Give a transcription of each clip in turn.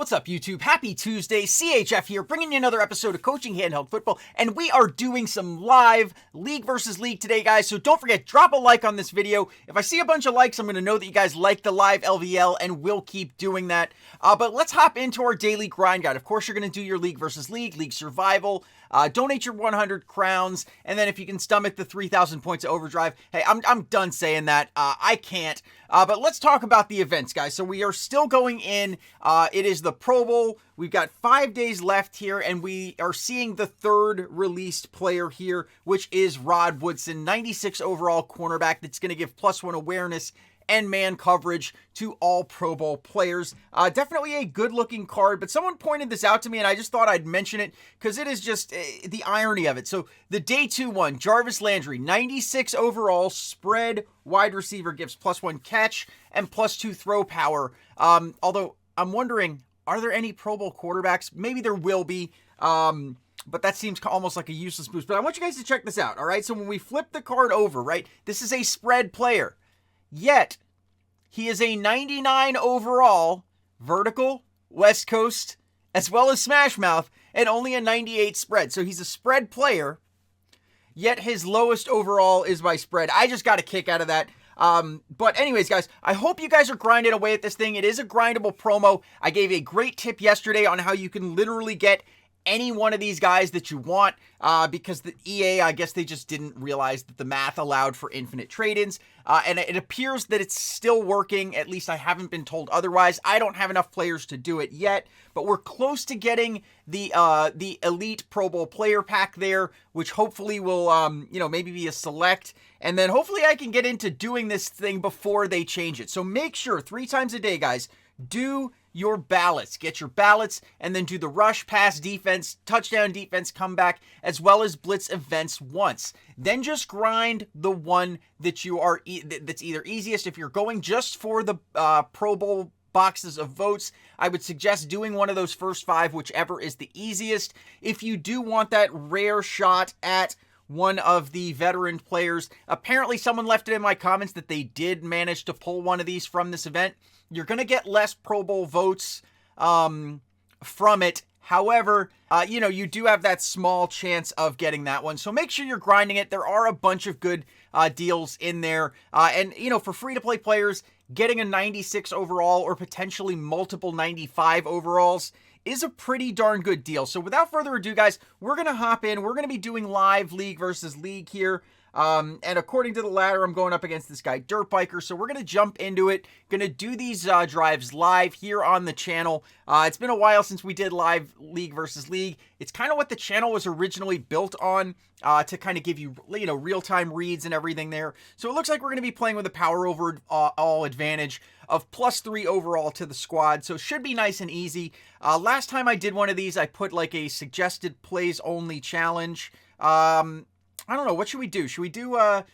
What's up, YouTube? Happy Tuesday. CHF here, bringing you another episode of Coaching Handheld Football, and we are doing some live League versus League today, guys, so don't forget, drop a like on this video. If I see a bunch of likes, I'm going to know that you guys like the live LVL, and we'll keep doing that. But let's hop into our daily grind guide. Of course, you're going to do your League versus League, League Survival, donate your 100 crowns, and then if you can stomach the 3,000 points of Overdrive, hey, I'm done saying that. I can't. But let's talk about the events, guys. So we are still going in. It is the Pro Bowl. We've got 5 days left here, and we are seeing the third released player here, which is Rod Woodson, 96 overall cornerback that's going to give +1 awareness and man coverage to all Pro Bowl players. Definitely a good-looking card, but someone pointed this out to me, and I just thought I'd mention it because it is just the irony of it. So the Day 2 one, Jarvis Landry, 96 overall, spread wide receiver, gives +1 catch and +2 throw power. Although I'm wondering, are there any Pro Bowl quarterbacks? Maybe there will be, but that seems almost like a useless boost. But I want you guys to check this out, all right? So when we flip the card over, right, this is a spread player. Yet, he is a 99 overall, vertical, West Coast, as well as Smash Mouth, and only a 98 spread. So he's a spread player, yet his lowest overall is by spread. I just got a kick out of that. But anyways, guys, I hope you guys are grinding away at this thing. It is a grindable promo. I gave a great tip yesterday on how you can literally get any one of these guys that you want, because the EA, I guess they just didn't realize that the math allowed for infinite trade-ins, and it appears that it's still working. At least I haven't been told otherwise. I don't have enough players to do it yet, but we're close to getting the Elite Pro Bowl player pack there, which hopefully will, maybe be a select, and then hopefully I can get into doing this thing before they change it. So make sure 3 times a day, guys, do your ballots. Get your ballots and then do the rush, pass, defense, touchdown, defense, comeback, as well as blitz events once. Then just grind the one that you are that's either easiest. If you're going just for the Pro Bowl boxes of votes, I would suggest doing one of those first 5, whichever is the easiest. If you do want that rare shot at one of the veteran players, apparently someone left it in my comments that they did manage to pull one of these from this event. You're going to get less Pro Bowl votes from it. However, you do have that small chance of getting that one. So make sure you're grinding it. There are a bunch of good deals in there. And for free-to-play players, getting a 96 overall or potentially multiple 95 overalls is a pretty darn good deal. So without further ado, guys, we're going to hop in. We're going to be doing live League versus League here. And according to the ladder, I'm going up against this guy, Dirt Biker. So we're going to jump into it. Going to do these drives live here on the channel. It's been a while since we did live League versus League. It's kind of what the channel was originally built on, to kind of give you, real-time reads and everything there. So it looks like we're going to be playing with a power over all advantage of +3 overall to the squad. So it should be nice and easy. Last time I did one of these, I put like a suggested plays only challenge. I don't know. What should we do? Should we do a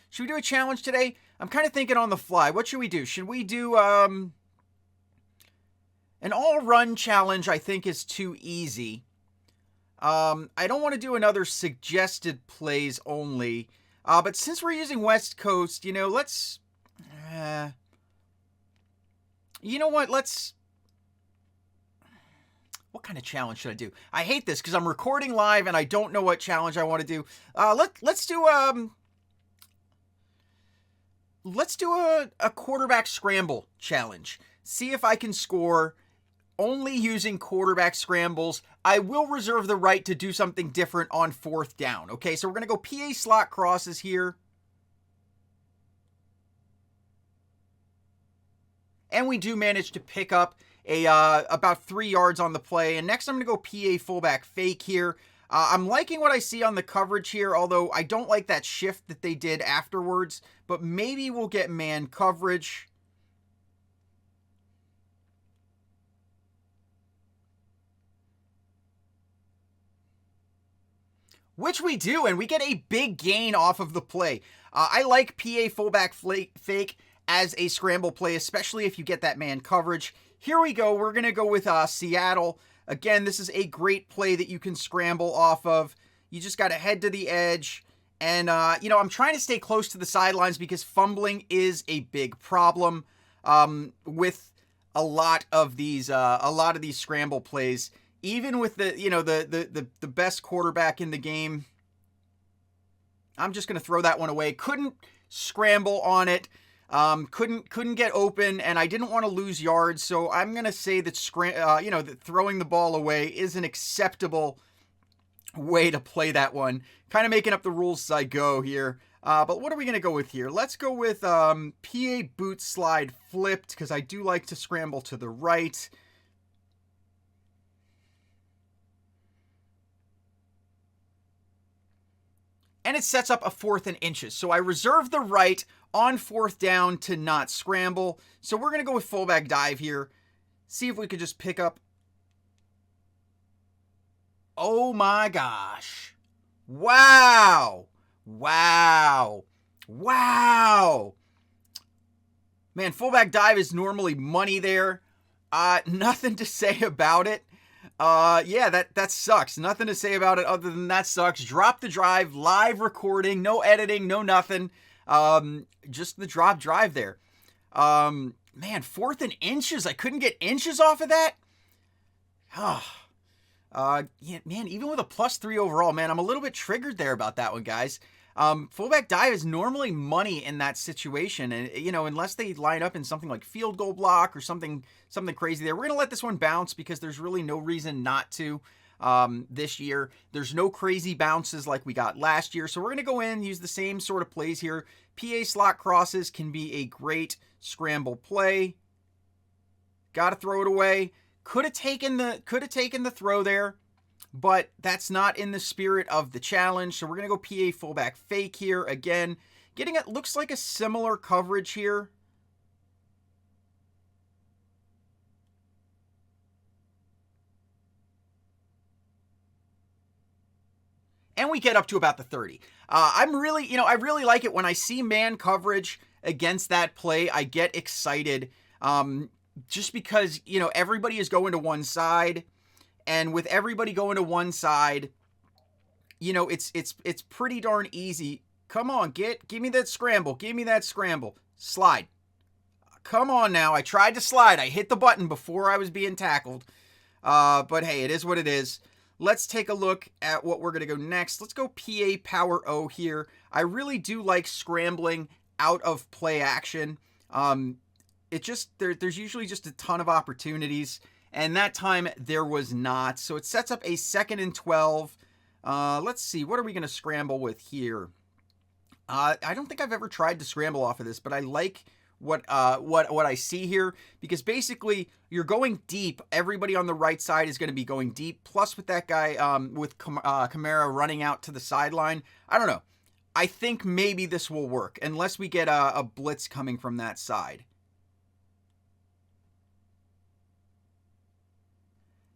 challenge today? I'm kind of thinking on the fly. What should we do? Should we do an all-run challenge? I think is too easy. I don't want to do another suggested plays only. But since we're using West Coast, let's... you know what? What kind of challenge should I do? I hate this because I'm recording live and I don't know what challenge I want to do. Let's do a quarterback scramble challenge. See if I can score only using quarterback scrambles. I will reserve the right to do something different on 4th down. Okay, so we're going to go PA slot crosses here. And we do manage to pick up about 3 yards on the play. And next I'm going to go PA fullback fake here. I'm liking what I see on the coverage here, although I don't like that shift that they did afterwards. But maybe we'll get man coverage. Which we do, and we get a big gain off of the play. I like PA fullback fake as a scramble play, especially if you get that man coverage. Here we go. We're going to go with Seattle. Again, this is a great play that you can scramble off of. You just got to head to the edge. And, I'm trying to stay close to the sidelines because fumbling is a big problem with a lot of these scramble plays, even with the the best quarterback in the game. I'm just going to throw that one away. Couldn't scramble on it. Couldn't get open, and I didn't want to lose yards, so I'm going to say that that throwing the ball away is an acceptable way to play that one. Kind of making up the rules as I go here. But what are we going to go with here? Let's go with PA boot slide flipped, because I do like to scramble to the right. And it sets up a 4th and inches. So I reserve the right on 4th down to not scramble. So we're going to go with fullback dive here. See if we could just pick up. Oh my gosh. Wow. Wow. Wow. Man, fullback dive is normally money there. Nothing to say about it. Yeah, that sucks. Nothing to say about it other than that sucks. Drop the drive, live recording, no editing, no nothing. Just the drop drive there. Man, 4th and inches. I couldn't get inches off of that. Yeah, man, even with a +3 overall, man, I'm a little bit triggered there about that one, guys. Fullback dive is normally money in that situation, and unless they line up in something like field goal block or something crazy there. We're gonna let this one bounce because there's really no reason not to. This year, there's no crazy bounces like we got last year, so we're gonna go in and use the same sort of plays here. PA slot crosses can be a great scramble play. Got to throw it away. Could have taken the throw there, but that's not in the spirit of the challenge. So we're going to go PA fullback fake here. Again, getting it looks like a similar coverage here. And we get up to about the 30. I really like it when I see man coverage against that play. I get excited. Just because, everybody is going to one side, and with everybody going to one side, it's pretty darn easy. Come on, give me that scramble. Give me that scramble. Slide. Come on now. I tried to slide. I hit the button before I was being tackled. But hey, it is what it is. Let's take a look at what we're going to go next. Let's go PA power O here. I really do like scrambling out of play action. There's usually just a ton of opportunities, and that time there was not. So it sets up a 2nd and 12. Let's see, what are we going to scramble with here? I don't think I've ever tried to scramble off of this, but I like what I see here, because basically you're going deep. Everybody on the right side is going to be going deep. Plus with that guy with Kamara running out to the sideline, I don't know. I think maybe this will work unless we get a blitz coming from that side.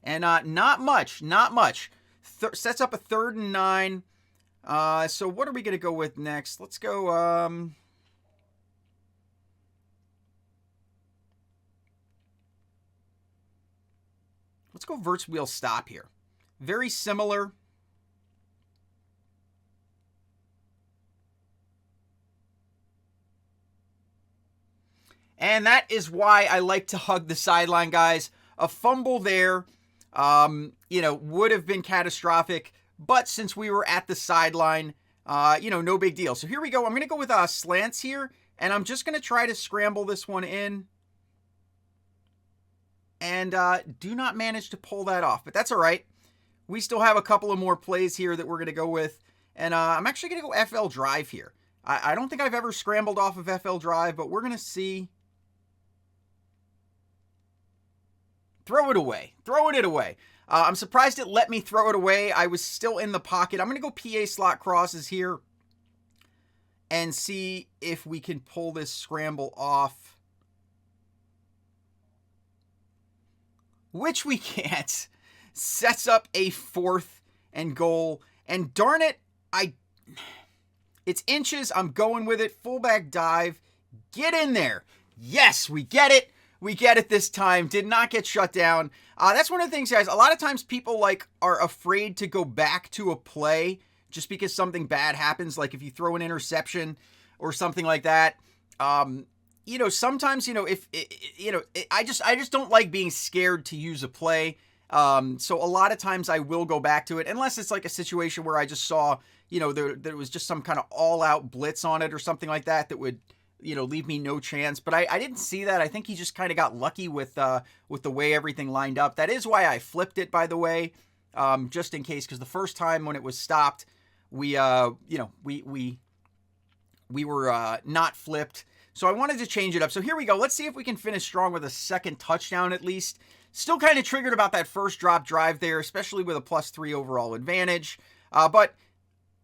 And not much. Sets up a 3rd and 9. So what are we going to go with next? Let's go... Let's go verts wheel stop here. Very similar. And that is why I like to hug the sideline, guys. A fumble there, would have been catastrophic. But since we were at the sideline, no big deal. So here we go. I'm going to go with slants here. And I'm just going to try to scramble this one in. And do not manage to pull that off. But that's all right. We still have a couple of more plays here that we're going to go with. And I'm actually going to go FL Drive here. I don't think I've ever scrambled off of FL Drive, but we're going to see. Throw it away. Throwing it away. I'm surprised it let me throw it away. I was still in the pocket. I'm going to go PA slot crosses here and see if we can pull this scramble off. Which we can't. Sets up a 4th and goal. And darn it, it's inches. I'm going with it. Fullback dive. Get in there. Yes, we get it. We get it this time. Did not get shut down. That's one of the things, guys. A lot of times people are afraid to go back to a play just because something bad happens. Like if you throw an interception or something like that. sometimes, if, I just don't like being scared to use a play. So a lot of times I will go back to it, unless it's like a situation where I just saw, there was just some kind of all-out blitz on it or something like that would, leave me no chance. But I didn't see that. I think he just kind of got lucky with the way everything lined up. That is why I flipped it, by the way, just in case, because the first time when it was stopped, we were not flipped. So I wanted to change it up. So here we go. Let's see if we can finish strong with a second touchdown at least. Still kind of triggered about that first drop drive there, especially with a +3 overall advantage. But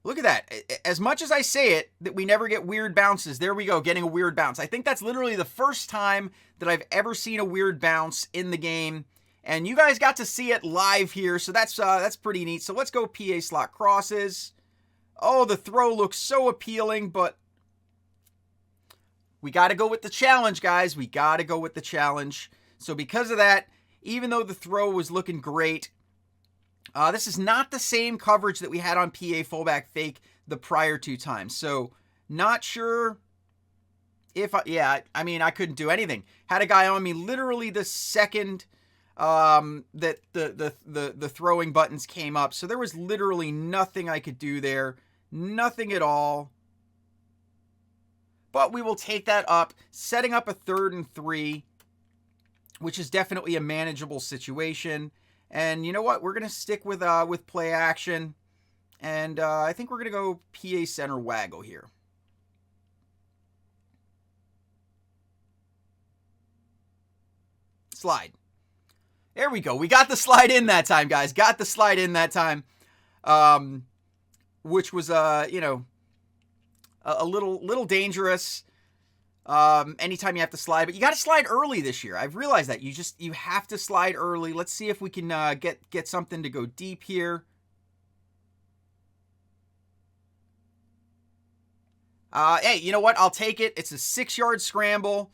look at that. As much as I say it, that we never get weird bounces, there we go, getting a weird bounce. I think that's literally the first time that I've ever seen a weird bounce in the game. And you guys got to see it live here, so that's pretty neat. So let's go PA slot crosses. Oh, the throw looks so appealing, but we got to go with the challenge, guys. We got to go with the challenge. So because of that, even though the throw was looking great, this is not the same coverage that we had on PA fullback fake the prior 2 times. So not sure if, I mean, I couldn't do anything. Had a guy on me literally the second that the throwing buttons came up. So there was literally nothing I could do there. Nothing at all. But we will take that up, setting up a 3rd and 3, which is definitely a manageable situation. And you know what? We're going to stick with play action. And I think we're going to go PA center waggle here. Slide. There we go. We got the slide in that time, guys. Got the slide in that time. Which was, a little dangerous anytime you have to slide, but you got to slide early this year. I've realized that you have to slide early. Let's see if we can get something to go deep here. Hey, you know what? I'll take it. It's a 6-yard scramble.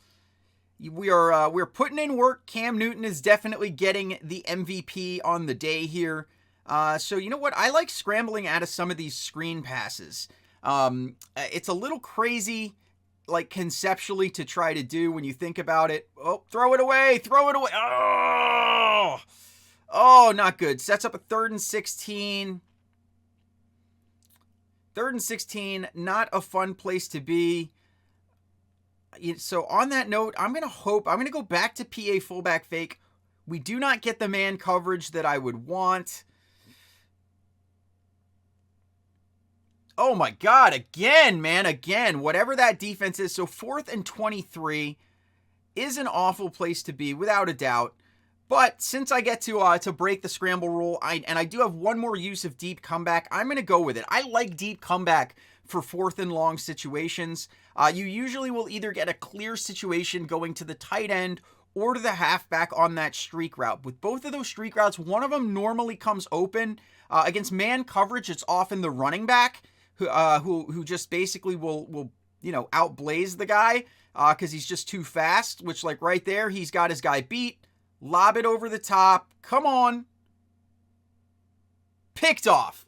We're putting in work. Cam Newton is definitely getting the MVP on the day here. So you know what? I like scrambling out of some of these screen passes. It's a little crazy, like, conceptually to try to do when you think about it. Oh, throw it away. Oh, not good. Sets up a 3rd and 16. 3rd and 16, not a fun place to be. So on that note, I'm going to go back to PA fullback fake. We do not get the man coverage that I would want. Oh my God, again, man, again, whatever that defense is. So 4th and 23 is an awful place to be, without a doubt. But since I get to break the scramble rule, and I do have one more use of deep comeback, I'm going to go with it. I like deep comeback for 4th and long situations. You usually will either get a clear situation going to the tight end or to the halfback on that streak route. With both of those streak routes, one of them normally comes open. Against man coverage, it's often the running back who just basically will outblaze the guy because he's just too fast, which, like, right there, he's got his guy beat. Lob it over the top. Come on. Picked off.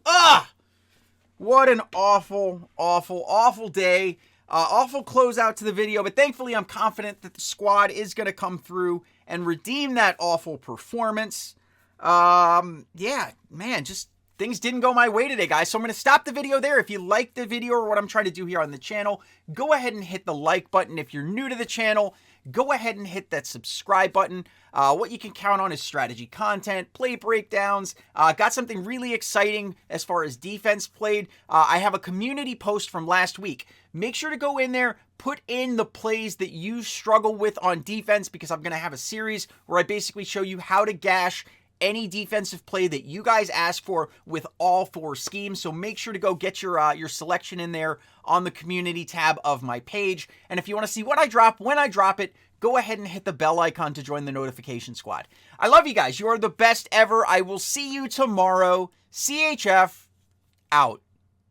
What an awful, awful, awful day. Awful closeout to the video, but thankfully I'm confident that the squad is going to come through and redeem that awful performance. Yeah, man, just things didn't go my way today, guys. So I'm going to stop the video there. If you like the video or what I'm trying to do here on the channel, go ahead and hit the like button. If you're new to the channel, go ahead and hit that subscribe button. What you can count on is strategy content, play breakdowns. Got something really exciting as far as defense played. I have a community post from last week. Make sure to go in there, put in the plays that you struggle with on defense, because I'm going to have a series where I basically show you how to gash any defensive play that you guys ask for with all 4 schemes. So make sure to go get your selection in there on the community tab of my page. And if you want to see what I drop when I drop it, go ahead and hit the bell icon to join the notification squad. I love you guys. You are the best ever. I will see you tomorrow. CHF out.